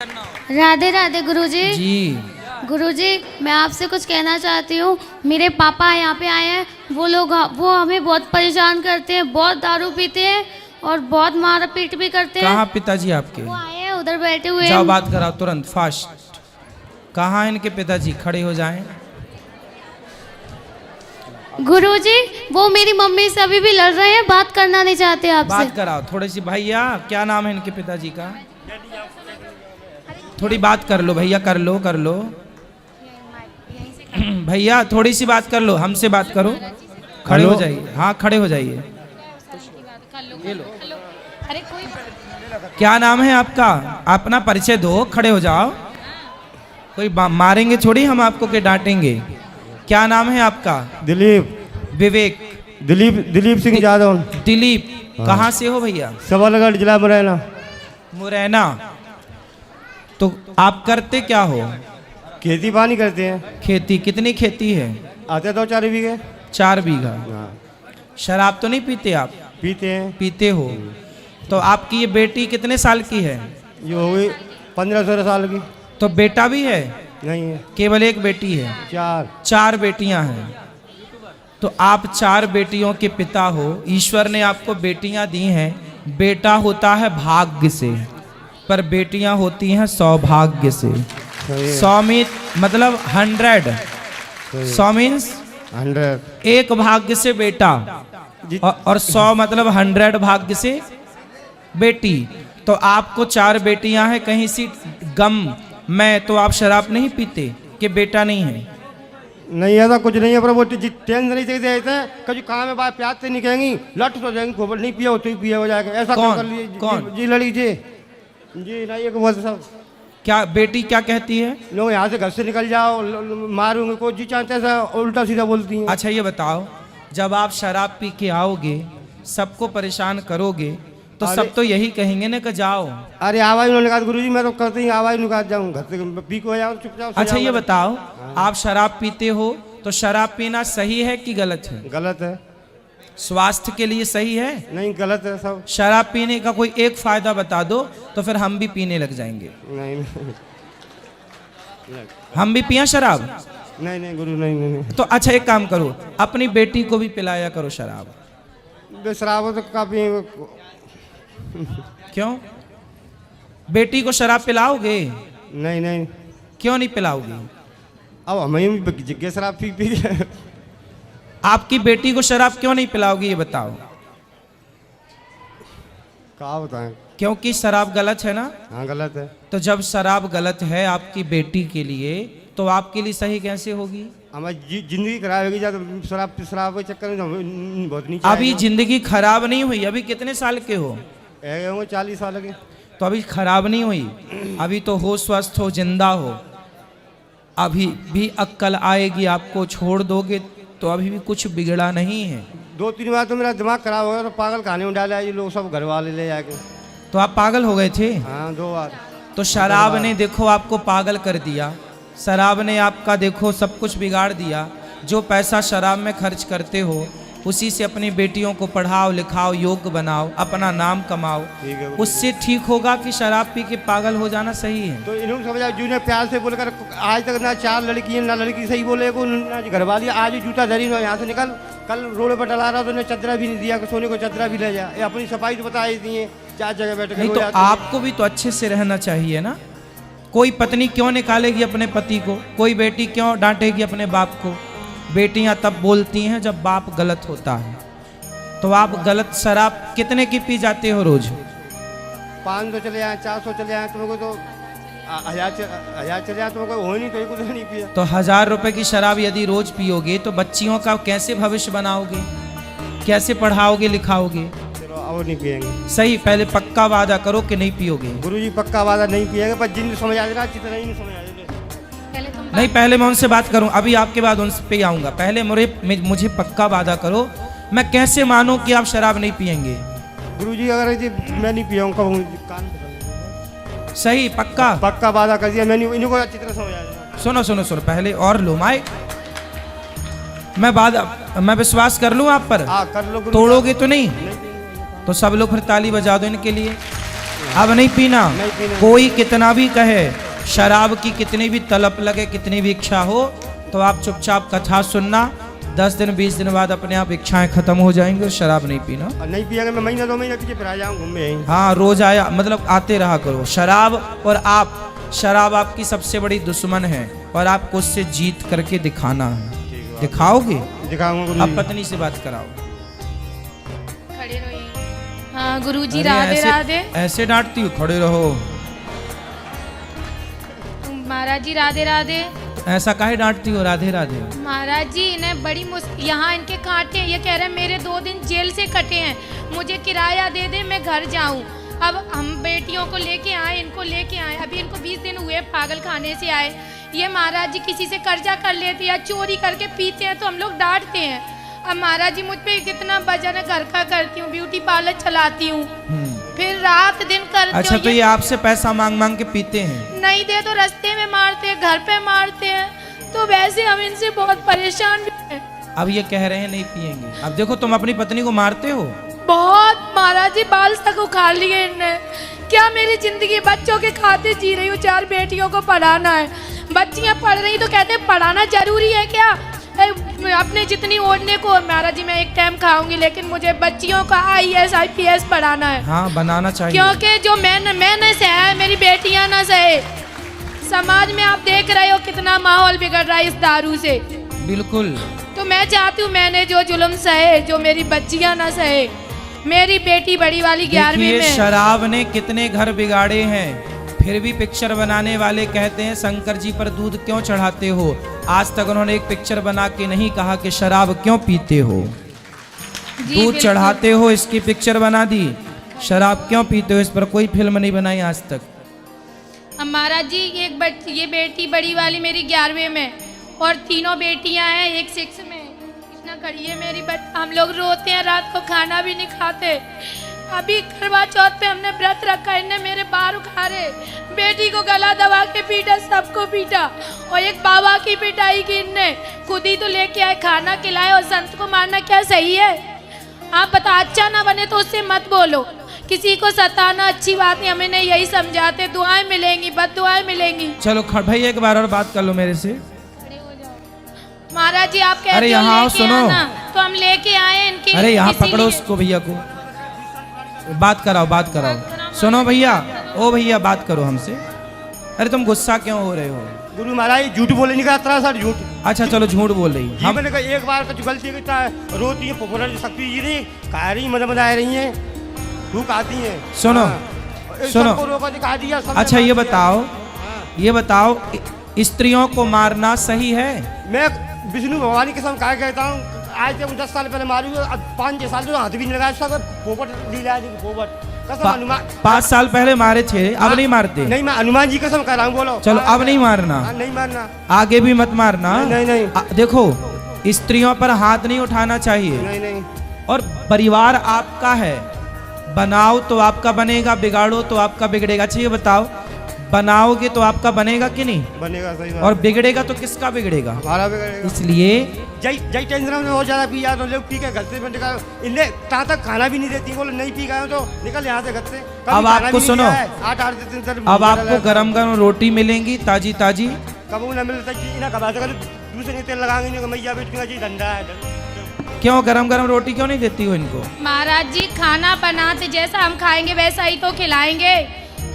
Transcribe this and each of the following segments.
राधे राधे गुरुजी। जी गुरुजी, मैं आपसे कुछ कहना चाहती हूँ। मेरे पापा यहाँ पे आए हैं, वो हमें बहुत परेशान करते हैं, बहुत दारू पीते हैं और बहुत मार पीट भी करते हैं। कहाँ पिताजी आपके? वो आए हैं, उधर बैठे हुए जाओ हैं। बात कराओ तुरंत, फास्ट। कहाँ हैं इनके पिताजी? खड़े हो जाएं। गुरुजी, वो मेरी मम्मी से अभी भी लड़ रहे हैं, बात करना नहीं चाहते आपसे। बात कराओ थोड़ी सी। भैया क्या नाम है इनके पिताजी का? थोड़ी बात कर लो भैया, कर लो भैया थोड़ी सी बात कर लो, हमसे बात करो। खड़े हो जाइए, हाँ खड़े हो जाइए। क्या नाम है आपका? अपना परिचय दो, खड़े हो जाओ। कोई मारेंगे थोड़ी हम आपको के डांटेंगे। क्या नाम है आपका? दिलीप। विवेक। दिलीप सिंह यादव। दिलीप। कहाँ से हो भैया? सबलगढ़ जिला मुरैना। मुरैना। तो आप करते क्या हो? खेती पानी करते हैं। खेती? कितनी खेती है? आते तो 4 बीघे। 4 बीघा। हाँ। शराब तो नहीं पीते आप? पीते हैं। पीते हो। तो आपकी ये बेटी कितने साल की है? ये हो गई 15-16 साल की। तो बेटा भी है? नहीं है, केवल एक बेटी है? 4। 4 बेटियां हैं। तो आप 4 बेटियों के पिता हो। ईश्वर ने आपको बेटियां दी हैं। बेटा होता है भाग्य से, पर बेटियां होती हैं सौभाग्य से। 100 में मतलब 100। 100 मीन्स 100। एक भाग्य से बेटा और 100 मतलब 100 भाग्य से बेटी। तो आपको 4 बेटियां हैं, कहीं सी गम में तो आप शराब नहीं पीते कि बेटा नहीं है? नहीं ऐसा कुछ नहीं है, पर वो टेंशन नहीं देते हैं। कभी काम में बात प्याज से नहीं कहेंगी, लट तो जाएंगी, खोबर नहीं पिया हो तो ही पिया हो जाएगा। ऐसा कौन? कर लिए। कौन? जी लड़ी जी नहीं एक बोल सब। क्या बेटी क्या कहती है? लोग यहाँ से घर से निकल जाओ, मारूंगे को जी चाहते ऐसा उल्टा सीधा बोलती हैं। अच्छा ये बताओ, जब आप शराब पी के आओगे, सबको परेशान करोगे, तो सब तो यही कहेंगे ना कि जाओ। अरे आवाज उन्होंने कहा गुरुजी मैं तो करते ही आवाज निकाल जाऊँ, घर से पी को जाऊँ चुपचाप। अच्छा ये बताओ, आप शराब पीते हो तो शराब पीना सही है कि गलत है? गलत है। स्वास्थ्य के लिए सही है? नहीं गलत है सब। शराब पीने का कोई एक फायदा बता दो तो फिर हम भी पीने लग जाएंगे। नहीं हम भी पिया शराब? नहीं गुरु नहीं। तो अच्छा एक काम करो, अपनी बेटी को भी पिलाया करो शराब। शराब तो काफी। क्यों? बेटी को शराब पिलाओगे? नहीं क्यों नहीं पिलाओगे? अब हमें भी जिग्गे शराब पी के। आपकी बेटी को शराब क्यों नहीं पिलाओगे ये बताओ? क्या बताएं? क्योंकि शराब गलत है ना? हाँ गलत है। तो जब शराब गलत है आपकी बेटी के लिए, तो आपके लिए सही कैसे होगी? हमारी जिंदगी खराब होगी जब शराब के चक्कर में बहुत नीचे। अभी जिंदगी खराब नहीं हुई। अभी कितने साल के हो? 40 साल के। तो अभी खराब नहीं हुई, अभी तो हो, स्वस्थ हो, जिंदा हो। अभी भी अक्ल आएगी, आपको छोड़ दोगे तो अभी भी कुछ बिगड़ा नहीं है। 2-3 बार तो मेरा दिमाग खराब हो गया, तो पागल खाने में डाला ये लोग सब घर वाले ले जाके। तो आप पागल हो गए थे? हाँ 2 बार। तो शराब ने देखो आपको पागल कर दिया। शराब ने आपका देखो सब कुछ बिगाड़ दिया। जो पैसा शराब में खर्च करते हो, उसी से अपनी बेटियों को पढ़ाओ लिखाओ, योग्य बनाओ, अपना नाम कमाओ। उससे ठीक होगा कि शराब पी के पागल हो जाना सही है? तो इन्होंने समझा जूने प्यार से बोलकर आज तक ना 4 लड़की है ना लड़की सही बोले को ना घर वाली। आज जूता धरी यहाँ से निकल, कल रोड पर डला रहा तो उन्हें चदरा भी नहीं दिया, सोने को चदरा भी ले जा। ये अपनी सफाई तो बताई दिए, 4 जगह बैठ नहीं तो आपको भी तो अच्छे से रहना चाहिए ना। कोई पत्नी क्यों निकालेगी अपने पति को? कोई बेटी क्यों डांटेगी अपने बाप को? बेटियां तब बोलती हैं जब बाप गलत होता है। तो आप गलत शराब कितने की पी जाते हो रोज? 500 चले आए, 400 चले आए, तुमको तो 1000 चले आए, तुमको हो नहीं तो कुछ नहीं पिया। तो 1000 रुपए की शराब यदि रोज पियोगे तो बच्चियों का कैसे भविष्य बनाओगे? कैसे पढ़ाओगे लिखाओगे? चलो और नहीं पियेंगे। सही, पहले पक्का वादा करो कि नहीं पियोगे। गुरुजी पक्का वादा नहीं पियेंगे, पर जिन समझ आ रहा जितना ही नहीं समझ आ रहा। नहीं, पहले मैं उनसे बात करूं, अभी आपके बाद उन पे आऊंगा। पहले मुझे पक्का वादा करो। मैं कैसे मानूं कि आप शराब नहीं पियेंगे? गुरुजी अगर मैं नहीं पियाऊंगा। सही, पक्का? पक्का वादा कर दिया मैंने, इनको अच्छी तरह समझ आया। सुनो पहले और लो माइक। मैं विश्वास कर लूं आप पर? कर लो। तोड़ोगे तो नहीं? तो सब लोग फिर ताली बजा दो इनके लिए। अब नहीं पीना। नहीं पीना। कोई कितना भी कहे, शराब की कितनी भी तलब लगे, कितनी भी इच्छा हो, तो आप चुपचाप कथा सुनना। 10 दिन 20 दिन बाद अपने आप इच्छाएं खत्म हो जाएंगी और शराब नहीं पीना। और नहीं पिएंगे मैं महीना 2 महीने पीछे फिर आ जाऊँ घूमे। हाँ, रोज आया मतलब आते रहा करो। शराब और आप, शराब आपकी सबसे बड़ी दुश्मन है और आपको उससे जीत करके दिखाना है। दिखाओगे? दिखाऊंगा। अब पत्नी से बात कराओ। खड़े रहो यहीं। हाँ गुरुजी, अरे राधे ऐसे- राधे। ऐसे डांटती हो, खड़े रहो। महाराज जी राधे राधे। ऐसा काहे डांटती हो? राधे राधे। महाराज जी इन्हें बड़ी यहाँ इनके कांटे हैं। ये कह रहे हैं मेरे 2 दिन जेल से कटे हैं, मुझे किराया दे दे, मैं घर जाऊं। अब हम बेटियों को लेके आए, इनको लेके आए, अभी इनको 20 दिन हुए पागल खाने से आए। ये महाराज जी किसी से कर्जा कर लेते हैं या चोरी करके पीते हैं तो हम लोग डांटते हैं। अब महाराज जी मुझ पे कितना वजन है, घर का करती हूँ, ब्यूटी पार्लर चलाती हूँ, फिर रात दिन करती हूँ। अच्छा, तो ये आपसे पैसा मांग मांग के पीते हैं? नहीं दे तो रास्ते में मारते हैं, घर पे मारते हैं, तो वैसे हम इनसे बहुत परेशान भी हैं। अब ये कह रहे हैं नहीं पिएंगे। अब देखो, तुम अपनी पत्नी को मारते हो। बहुत महाराज जी, बाल तक उखाड़ लिए इनने। क्या मेरी जिंदगी बच्चों के खाते जी रही हूँ, 4 बेटियों को पढ़ाना है, बच्चियाँ पढ़ रही तो कहते हैं पढ़ाना जरूरी है क्या? अपने जितनी ओढ़ने को महाराज जी मैं एक टाइम खाऊंगी, लेकिन मुझे बच्चियों का IAS IPS पढ़ाना है। हाँ, बनाना चाहिए। क्योंकि जो मैं न सहे, मेरी बेटियां न सहे। समाज में आप देख रहे हो कितना माहौल बिगड़ रहा है इस दारू से। बिल्कुल। तो मैं चाहती हूँ मैंने जो जुल्म सहे, जो मेरी बच्चियां न सहे। मेरी बेटी बड़ी वाली 11वीं देखिए, में। शराब ने कितने घर बिगाड़े हैं, फिर भी पिक्चर बनाने वाले कहते हैं शंकर जी पर दूध क्यों चढ़ाते हो। आज तक उन्होंने एक पिक्चर बना के नहीं कहा कि शराब क्यों पीते हो। जी, दूध बिल्कुल। चढ़ाते हो, इसकी पिक्चर बना दी। शराब क्यों पीते हो, इस पर कोई फिल्म नहीं बनाई आज तक। अब महाराज जी ये बेटी बड़ी वाली मेरी 11वीं में और 3 बेटियां हैं, एक 6 में। कृष्णा खड़ी है मेरी हम लोग रोते हैं, रात को खाना भी नहीं खाते। अभी करवा चौथ पे हमने व्रत रखा, इनने मेरे बाल उखाड़े, बेटी को गला दबा के पीटा, सबको पीटा, और एक बाबा की पिटाई की इनने। खुद ही तो लेके आए, खाना खिलाए, और संत को मारना क्या सही है? आप बता, अच्छा ना बने तो उससे मत बोलो। किसी को सताना अच्छी बात नहीं, हमें नहीं यही समझाते। दुआएं मिलेंगी, बद दुआएं मिलेंगी। चलो भाई, एक बार और बात कर लो मेरे से। महाराज जी आप कहते अरे हो यहाँ लेके सुनो। आना, तो हम लेके आए इनके। अरे यहाँ इसीलिए- पकड़ो उसको, भैया को बात कराओ, बात कराओ। सुनो भैया, ओ भैया बात करो हमसे। अरे तुम गुस्सा क्यों हो रहे हो? गुरु महाराज झूठ बोले नहीं करता सर, झूठ। अच्छा चलो, झूठ बोल रही जी, मैंने कहा एक बार कुछ गलती करता है, रोती है, फुफुरा शक्ति जी रही, कह रही मदद आ रही है, भूख आती है। सुनो, हाँ। सुनो। सबको रोका दिखा दिया, सबने अच्छा ये मार दिया। बताओ, हाँ। ये बताओ, स्त्रियों को मारना सही है? मैं विष्णु भगवान की कसम खा कहता हूँ, आज जब 10 साल पहले मारी, 5-6 साल तो हाथ भी नहीं लगाया उसका, पोपट लीला पोपट कसम हनुमान। 5 साल पहले मारे थे, अब नहीं मारते? नहीं, मैं हनुमान जी कसम कर रहा हूँ, बोलो। चलो अब नहीं मारना, हाँ, नहीं मारना, आगे भी मत मारना। नहीं नहीं देखो, स्त्रियों पर हाथ नहीं उठाना चाहिए। नहीं नहीं। और परिवार आपका है, बनाओ तो आपका बनेगा, बिगाड़ो तो आपका बिगड़ेगा। अच्छा ये बताओ, बनाओगे तो आपका बनेगा कि नहीं? बनेगा, सही बात। और बिगड़ेगा तो किसका बिगड़ेगा? हमारा बिगड़ेगा। इसलिए जय टेंशन में बहुत ज्यादा पी जाते, लोग पी के घर से निकाल, इन्हें कहाँ तक खाना भी नहीं देती, बोले नहीं पी गए तो निकल यहाँ से घर से। कभी अब खाना आपको भी नहीं सुनो, दिया है, 8-8 दिन तक अब आपको गरम गरम रोटी मिलेंगी, ताजी ताजी। कबू न मिलता जी ना, कब दूसरे तेल लगाएंगे नहीं, मैया बेटियों का जी धंधा है। क्यों गरम गरम रोटी क्यों नहीं देती हो इनको? महाराज जी खाना बनाते जैसा हम खाएंगे वैसा ही तो खिलाएंगे।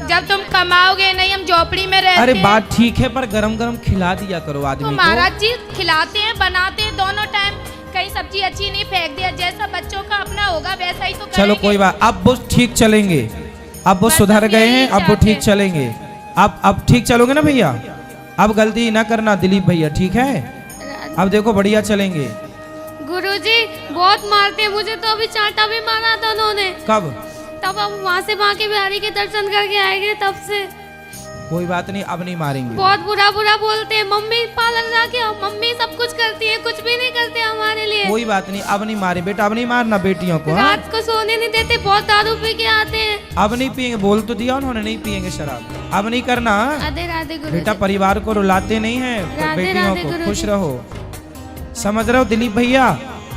जब तुम कमाओगे नहीं, हम झोपड़ी में रहते अरे हैं। बात ठीक है, पर गरम गरम खिला दिया करो तो आदमी को। महाराज जी खिलाते हैं, बनाते हैं दोनों टाइम, कहीं सब्जी अच्छी नहीं फेंक दिया, जैसा बच्चों का अपना होगा वैसा ही तो करेंगे। चलो कोई बात, अब वो ठीक चलेंगे, अब वो बस सुधर हम गए यही हैं, अब वो चाहते ठीक हैं। चलेंगे। अब ठीक चलोगे ना भैया? अब गलती ना करना दिलीप भैया, ठीक है? अब देखो बढ़िया चलेंगे। गुरुजी बहुत मारते हैं मुझे, तो अभी चांटा भी मारा था उन्होंने। कब? तब हम वहाँ से बांके बिहारी के दर्शन करके आएंगे, तब से कोई बात नहीं, अब नहीं मारेंगे। बहुत बुरा बुरा बोलते हैं। मम्मी पार्लर जाके मम्मी सब कुछ करती है, कुछ भी नहीं करते हमारे लिए। कोई बात नहीं, अब नहीं मारे बेटा, अब नहीं मारना बेटियों को। हाँ? रात को सोने नहीं देते, बहुत दारू पी के आते हैं। अब नहीं पियेंगे, बोल तो दिया उन्होंने, नहीं पियेंगे शराब। अब नहीं करना। राधे राधे गुरुजी। बेटा परिवार को रुलाते नहीं है, राधे बेटियों राधे को गुरुजी। खुश रहो। समझ रहे हो दिलीप भैया?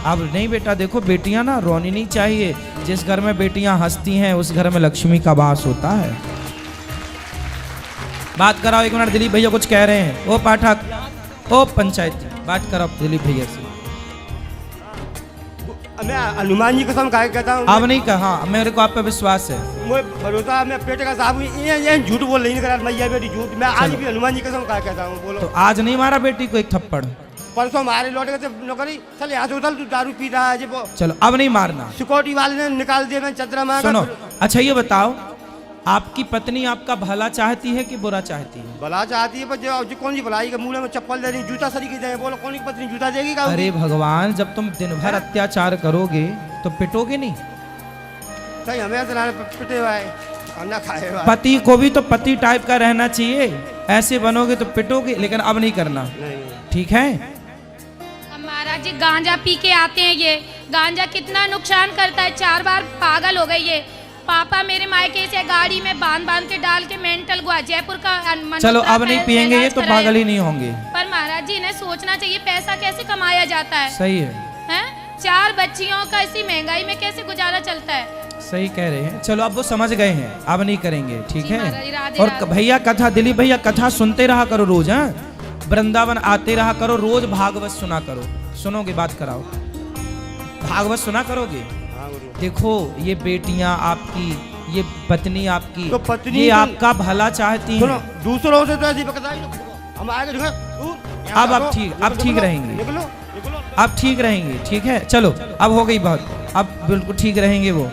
अब नहीं बेटा, देखो बेटियां ना रोनी नहीं चाहिए। जिस घर में बेटियां हंसती हैं उस घर में लक्ष्मी का वास होता है। बात कराओ एक मिनट, दिलीप भैया कुछ कह रहे हैं। ओ पाठक, ओ पंचायत, बात कराओ दिलीप भैया से। मैं हनुमान जी कसम खा के कहता हूँ, अब नहीं कहा, मेरे को आप पे विश्वास है। मैं भरोसा, मैं पेट का साहब ये झूठ बोल रही नहीं, मैया बेटी झूठ। मैं आज भी हनुमान जी कसम खा के कहता हूँ। बोलो तो आज नहीं मारा बेटी को एक थप्पड़? परसों हमारे लौट गए थे नौकरी, चल यहाँ से उधर तू दारू पी रहा है। चलो अब नहीं मारना। सिक्योरिटी वाले ने निकाल दिया, मैं चदरा मार। सुनो, अच्छा ये बताओ, आपकी पत्नी आपका भला चाहती है कि बुरा चाहती है? भला चाहती है, पर जो कौन सी भलाई के मुंह में चप्पल दे रही, जूता सरी की दे, बोलो कौन सी पत्नी जूता देगी का? अरे भगवान, जब तुम दिन भर अत्याचार करोगे तो पिटोगे नहीं? सही हमें पिटे हुआ है, खाना खाए हुआ है। पति को भी तो पति टाइप का रहना चाहिए। ऐसे बनोगे तो पिटोगे, लेकिन अब नहीं करना, नहीं। ठीक है? अब महाराज जी गांजा पी के आते हैं, ये गांजा कितना नुकसान करता है। 4 बार पागल हो गई ये। पापा मेरे मायके से गाड़ी में बांध के डाल के मेंटल हुआ, जयपुर का चलो अब नहीं पियेंगे ये तो पागल ही नहीं होंगे। पर महाराज जी इन्हें सोचना चाहिए पैसा कैसे कमाया जाता है। सही है, हैं? 4 बच्चियों का इसी महंगाई में कैसे गुजारा चलता है। सही कह रहे हैं। चलो अब वो समझ गए हैं, अब नहीं करेंगे, ठीक जी महाराज जी, है? राधे और राधे। भैया कथा, दिलीप भैया कथा सुनते रहा करो रोज, हैं? वृंदावन आते रहा करो, रोज भागवत सुना करो। सुनोगे? बात कराओ, भागवत सुना करोगे? हाँ गुरु। देखो ये बेटियां आपकी, ये पत्नी आपकी, तो पत्नी ये तो- आपका भला चाहती सुनो, है। दूसरों से तो ऐसी बकताई, हम आगे देखो, अब आप ठीक रहेंगे। निकलो निकलो। अब ठीक रहेंगे, ठीक है? चलो अब हो गई बात, अब बिल्कुल ठीक रहेंगे वो।